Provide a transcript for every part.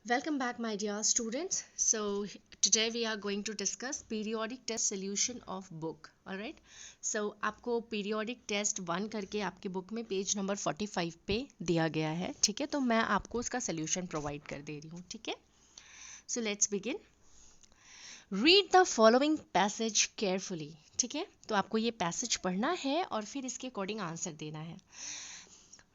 Welcome back, my dear students. So today we are going to discuss periodic test solution of book. All right. So आपको periodic test 1 करके आपके book में page number 45 पे दिया गया है, ठीक है। तो मैं आपको उसका solution प्रोवाइड कर दे रही हूँ, ठीक है। So let's begin. Read the following passage carefully. ठीक है, तो आपको ये पैसेज पढ़ना है और फिर इसके अकॉर्डिंग आंसर देना है।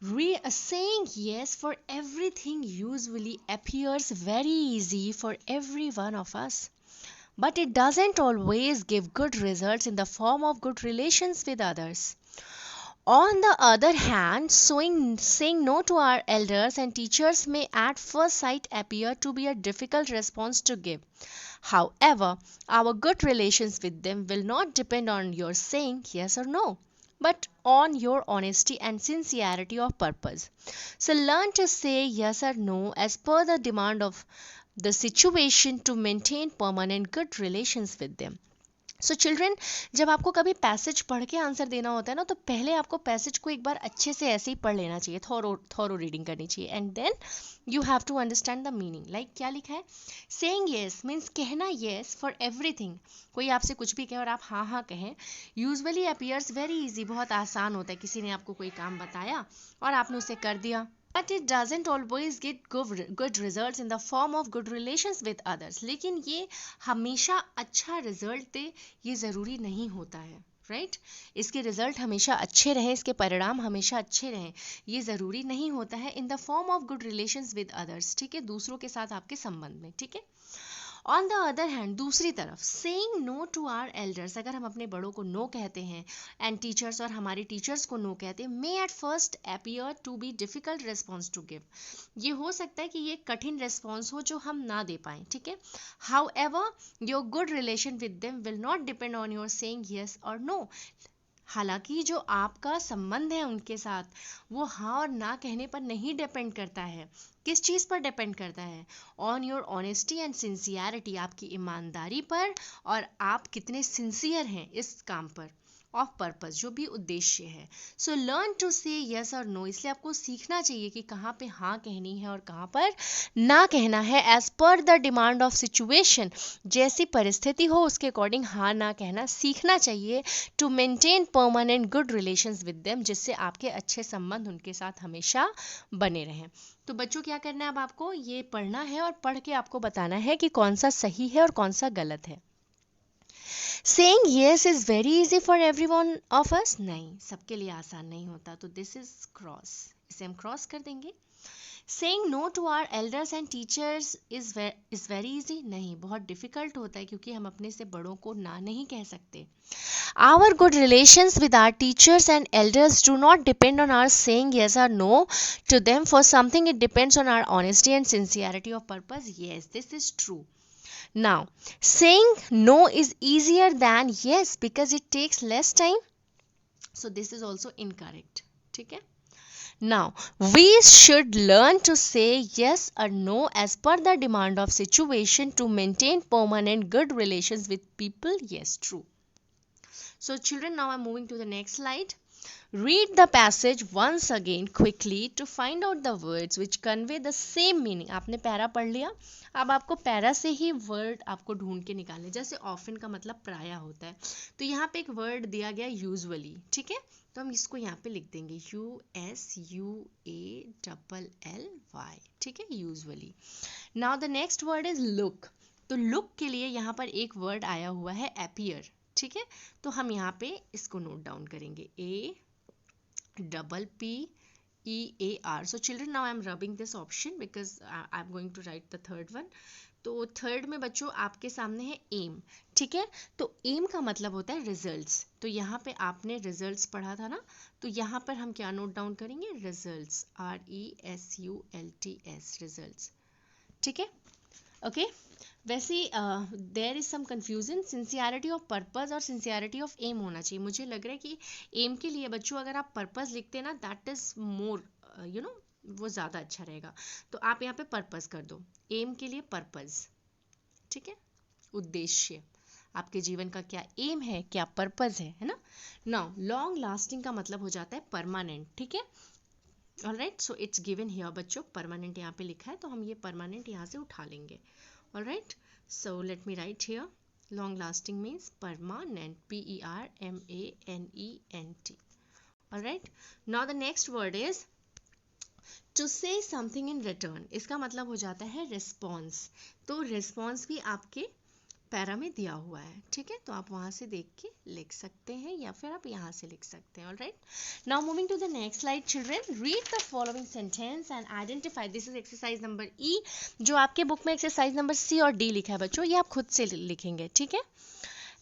Saying yes for everything usually appears very easy for every one of us, but it doesn't always give good results in the form of good relations with others. On the other hand, saying no to our elders and teachers may at first sight appear to be a difficult response to give. However, our good relations with them will not depend on your saying yes or no, but on your honesty and sincerity of purpose. So learn to say yes or no as per the demand of the situation to maintain permanent good relations with them. So children, जब आपको कभी passage पढ़ के answer देना होता है ना, तो पहले आपको पैसेज को एक बार अच्छे से ऐसे ही पढ़ लेना चाहिए, थॉरो रीडिंग करनी चाहिए, and then you have to understand the meaning. Like क्या लिखा है, सेइंग येस मीन्स कहना येस फॉर एवरीथिंग। कोई आपसे कुछ भी कहे और आप हाँ हाँ कहें, यूजुअली अपीयर्स वेरी इजी, बहुत आसान होता है। किसी ने आपको कोई काम बताया और आपने उसे कर दिया, but it doesn't always get good results in the form of good relations with others. लेकिन ये हमेशा अच्छा रिजल्ट दे, ये ज़रूरी नहीं होता है, राइट इसके रिजल्ट हमेशा अच्छे रहें, इसके परिणाम हमेशा अच्छे रहें, ये ज़रूरी नहीं होता है in the form of good relations with others, ठीक है, दूसरों के साथ आपके संबंध में, ठीक है। ऑन द अदर हैंड, दूसरी तरफ, saying no to our elders, अगर हम अपने बड़ों को नो कहते हैं, एंड टीचर्स, और हमारे टीचर्स को नो कहते हैं, may at first appear to be difficult response to give, ये हो सकता है कि ये कठिन रिस्पॉन्स हो जो हम ना दे पाएं, ठीक है। How ever, your good relation with them will not depend on your saying yes और नो, हालांकि जो आपका संबंध है उनके साथ, वो हाँ और ना कहने पर नहीं डिपेंड करता है। किस चीज़ पर डिपेंड करता है, on your honesty and sincerity, आपकी ईमानदारी पर, और आप कितने सिंसियर हैं इस काम पर, ऑफ पर्पस, जो भी उद्देश्य है। सो लर्न टू से यस और नो, इसलिए आपको सीखना चाहिए कि कहाँ पे हाँ कहनी है और कहाँ पर ना कहना है, as per the demand of situation, जैसी परिस्थिति हो उसके अकॉर्डिंग हाँ ना कहना सीखना चाहिए, to maintain permanent good relations with them, जिससे आपके अच्छे संबंध उनके साथ हमेशा बने रहें। तो बच्चों क्या करना है, अब आपको ये पढ़ना है और पढ़ के आपको बताना है कि कौन सा सही है और कौन सा गलत है। Saying yes is very easy for every one of us, नहीं, सबके लिए आसान नहीं होता, तो दिस इज क्रॉस, इसे हम क्रॉस कर देंगे। Saying no to our elders and teachers is very easy, नहीं, बहुत डिफिकल्ट होता है, क्योंकि हम अपने से बड़ों को ना नहीं कह सकते। Our good relations with our teachers and elders do not depend on our saying yes or no to them for something. It depends on our honesty and sincerity of purpose. Yes, this is true. Now, saying no is easier than yes because it takes less time. So this is also incorrect. Okay? Now, we should learn to say yes or no as per the demand of situation to maintain permanent good relations with people. Yes, true. So children, now I'm moving to the next slide. Read the passage once again quickly to find out the words which convey the same meaning. आपने para पढ़ लिया, अब आपको para से ही word आपको ढूंढ के निकालने, जैसे ऑफन का मतलब प्राय होता है, तो यहाँ पे एक वर्ड दिया गया यूजुअली, ठीक है, तो हम इसको यहाँ पे लिख देंगे USUALLY, ठीक है, usually. Now the next word is look, तो लुक के लिए यहाँ पर एक वर्ड आया हुआ है अपीयर, ठीक है, तो हम यहाँ पे इसको नोट डाउन करेंगे, APPEAR. So children, now I am rubbing this option because I am going to write the third one. तो थर्ड में बच्चों आपके सामने है एम, ठीक है, तो एम का मतलब होता है रिजल्ट्स, तो यहाँ पे आपने रिजल्ट्स पढ़ा था ना, तो यहाँ पर हम क्या नोट डाउन करेंगे, रिजल्ट्स, RESULTS, रिजल्ट्स, ठीक है, ओके। वैसे there is some confusion, sincerity of purpose और सिंसियरिटी ऑफ एम होना चाहिए, मुझे लग रहा है कि एम के लिए बच्चों अगर आप पर्पस लिखते ना, दैट इज मोर वो ज़्यादा अच्छा रहेगा, तो आप यहाँ पे पर्पस कर दो, एम के लिए पर्पस, ठीक है, उद्देश्य, आपके जीवन का क्या एम है, क्या पर्पस है ना। नाउ लॉन्ग लास्टिंग का मतलब हो जाता है परमानेंट, ठीक है, alright, so it's given here बच्चों, परमानेंट यहाँ पे लिखा है तो हम ये परमानेंट यहाँ से उठा लेंगे. Alright, so let me write here, long lasting means permanent, PERMANENT. Alright, now the next word is to say something in return. इसका मतलब हो जाता है रिस्पॉन्स. तो रिस्पॉन्स भी आपके पैरा में दिया हुआ है, ठीक है, तो आप वहां से देख के लिख सकते हैं या फिर आप यहाँ से लिख सकते हैं. Alright, now moving to the next slide children, read the following sentence and identify. This is exercise number E. जो आपके बुक में एक्सरसाइज नंबर सी और डी लिखा है बच्चों, ये आप खुद से लिखेंगे, ठीक है,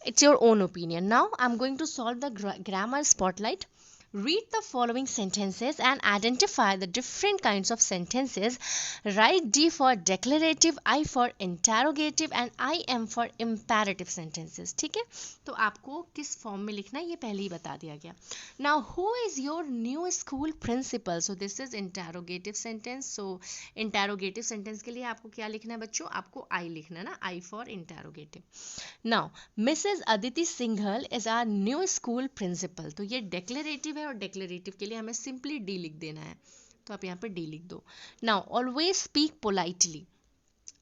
it's your own opinion. Now I am going to solve the grammar spotlight. Read the following sentences and identify the different kinds of sentences. Write D for declarative, I for interrogative and IM for imperative sentences. ठीक है, तो आपको किस form में लिखना है ये पहले ही बता दिया गया. Now who is your new school principal? So this is interrogative sentence. So interrogative sentence के लिए आपको क्या लिखना है बच्चों, आपको I लिखना है ना, I for interrogative. Now Mrs. Aditi Singhal is our new school principal. तो ये declarative है और डिक्लेरेटिव के लिए हमें सिंपली डी लिख देना है, तो आप यहाँ पर डी लिख दो. Now always speak politely,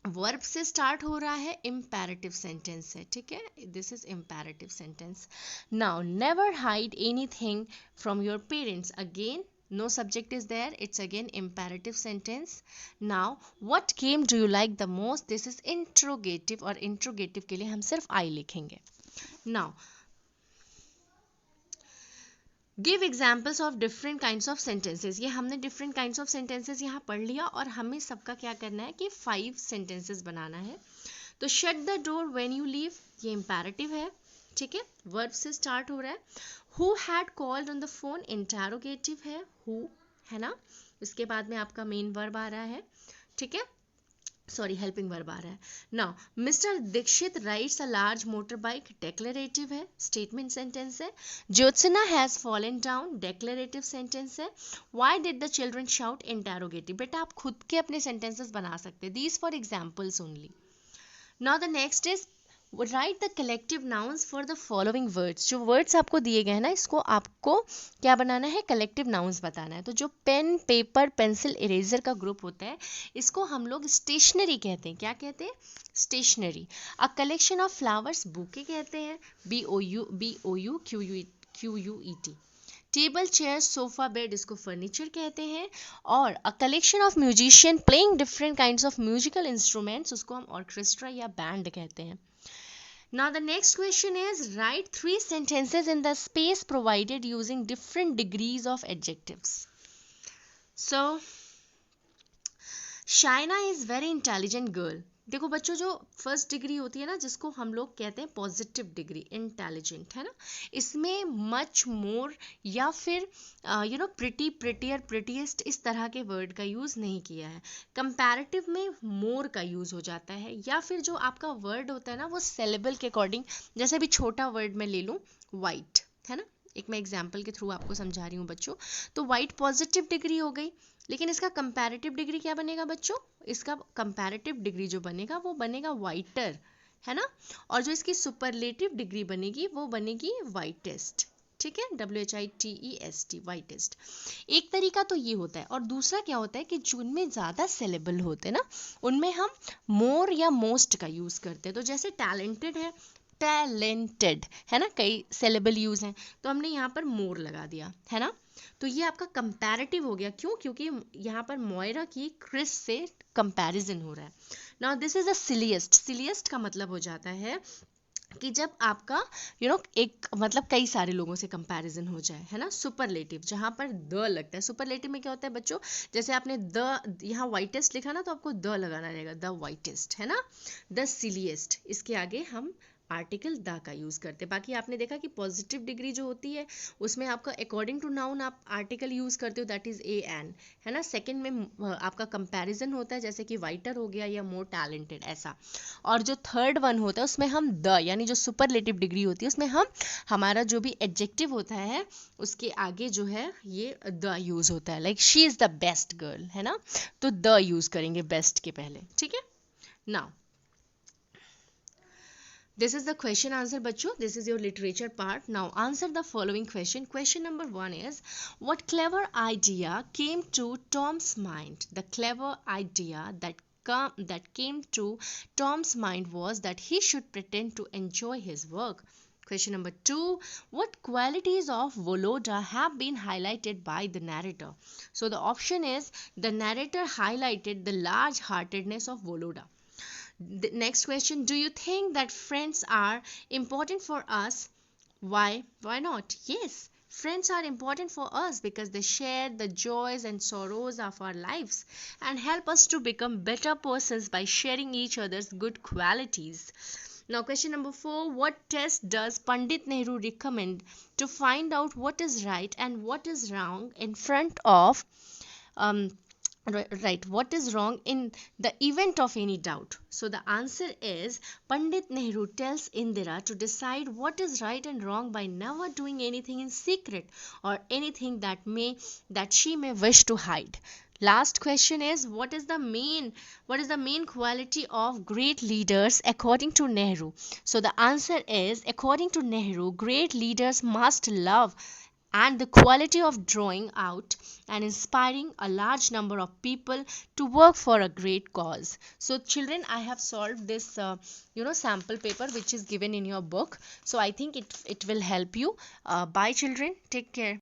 verb से स्टार्ट हो रहा है, इम्पेरेटिव सेंटेंस है, ठीक है, this is imperative sentence. Now never hide anything from your parents, again no subject is there, it's again imperative sentence. Now what game do you like the most, this is interrogative और interrogative के लिए हम सिर्फ I लिखेंगे. Now give examples of different kinds of sentences. ये हमने different kinds of sentences यहाँ पढ़ लिया और हमें सबका क्या करना है कि 5 सेंटेंसेज बनाना है. तो shut the door when you leave, ये इम्पेरेटिव है, ठीक है, वर्ब से स्टार्ट हो रहा है. Who had called on the phone, interrogative है, हु है ना, इसके बाद में आपका मेन वर्ब आ रहा है, ठीक है, सॉरी हेल्पिंग वर्ब आ रहा है. Now mister Dikshit rides a large motor bike, declarative है, स्टेटमेंट सेंटेंस है. Jyotsna has fallen down, declarative sentence है. Why did the children shout, interrogative. बेटा आप खुद के अपने सेंटेंसेस बना सकते हैं, these for examples only. Now the next is write the collective nouns for the following words. जो वर्ड्स आपको दिए गए हैं ना, इसको आपको क्या बनाना है, कलेक्टिव नाउन्स बताना है. तो जो पेन, पेपर, पेंसिल, इरेजर का ग्रुप होता है, इसको हम लोग स्टेशनरी कहते हैं. क्या कहते हैं, stationery. A collection of flowers, bouquet कहते हैं, BOUQUET. Table, chair, sofa, bed, इसको फर्नीचर कहते हैं. और a collection of musician playing different kinds of musical instruments, उसको हम ऑर्केस्ट्रा या बैंड कहते हैं. Now the next question is write 3 sentences in the space provided using different degrees of adjectives. So Shaina is very intelligent girl. देखो बच्चों, जो first degree होती है ना, जिसको हम लोग कहते हैं पॉजिटिव डिग्री, इंटेलिजेंट, है ना, इसमें मच, मोर या फिर प्रिटी, प्रिटियर, प्रिटीएस्ट, इस तरह के वर्ड का यूज़ नहीं किया है. कंपैरेटिव में मोर का यूज़ हो जाता है, या फिर जो आपका वर्ड होता है ना, वो सेलेबल के अकॉर्डिंग, जैसे भी छोटा वर्ड मैं ले लूँ, वाइट, है ना, एक मैं एग्जाम्पल के थ्रू आपको समझा रही हूँ बच्चों. तो वाइट पॉजिटिव डिग्री हो गई, लेकिन इसका कंपैरेटिव डिग्री क्या बनेगा बच्चों, इसका कंपैरेटिव डिग्री जो बनेगा वो बनेगा वाइटर, है ना, और जो इसकी सुपरलेटिव डिग्री बनेगी वो बनेगी वाइटेस्ट, ठीक है, WHITEST, वाइटेस्ट. एक तरीका तो ये होता है, और दूसरा क्या होता है कि जिनमें ज़्यादा सेलेबल होते हैं ना, उनमें हम मोर या मोस्ट का यूज़ करते हैं. तो जैसे टैलेंटेड है, टैलेंटेड, है ना, कई सेलेबल यूज़ हैं, तो हमने यहाँ पर मोर लगा दिया, है ना. तो ये आपका कंपैरेटिव हो गया. क्यों, क्योंकि यहाँ पर मोयरा की क्रिस से कंपैरिजन हो रहा है. Now this is a silliest. Silliest का मतलब हो जाता है कि जब आपका एक मतलब कई सारे लोगों से कंपैरिजन हो जाए, है ना. सुपरलेटिव, जहाँ पर द लगता है. सुपरलेटिव में क्या होता है बच्चों, जैसे आपने द यहाँ वाइटेस्ट लिखा ना, तो आपको द लगाना रहेगा, द वाइटेस्ट, है ना, द सिलिएस्ट. इसके आगे हम आर्टिकल द का यूज़ करते हैं. बाकी आपने देखा कि पॉजिटिव डिग्री जो होती है उसमें आपका अकॉर्डिंग टू नाउन आप आर्टिकल यूज़ करते हो, दैट इज़ AN, है ना. सेकंड में आपका कंपैरिजन होता है, जैसे कि वाइटर हो गया या मोर टैलेंटेड, ऐसा. और जो थर्ड वन होता है उसमें हम द, यानी जो सुपरलेटिव डिग्री होती है उसमें हम हमारा जो भी एडजेक्टिव होता है उसके आगे जो है ये द यूज़ होता है. Like she is the best girl, है ना, तो द यूज़ करेंगे बेस्ट के पहले, ठीक है. Now This is the question answer, bachcho. This is your literature part. Now answer the following question. Question number 1 is, what clever idea came to Tom's mind? The clever idea that came to Tom's mind was that he should pretend to enjoy his work. Question number 2, what qualities of Voloda have been highlighted by the narrator? So the option is, the narrator highlighted the large heartedness of Voloda. The next question, do you think that friends are important for us? Why? Why not? Yes, friends are important for us because they share the joys and sorrows of our lives and help us to become better persons by sharing each other's good qualities. Now, question number 4, what test does Pandit Nehru recommend to find out what is right and what is wrong in front of um, right, what is wrong in the event of any doubt? So the answer is, Pandit Nehru tells Indira to decide what is right and wrong by never doing anything in secret or anything that she may wish to hide. Last question is, what is the main quality of great leaders according to Nehru? So the answer is, according to Nehru, great leaders must love and the quality of drawing out and inspiring a large number of people to work for a great cause. So children, I have solved this sample paper which is given in your book. So I think it will help you. Bye children, take care.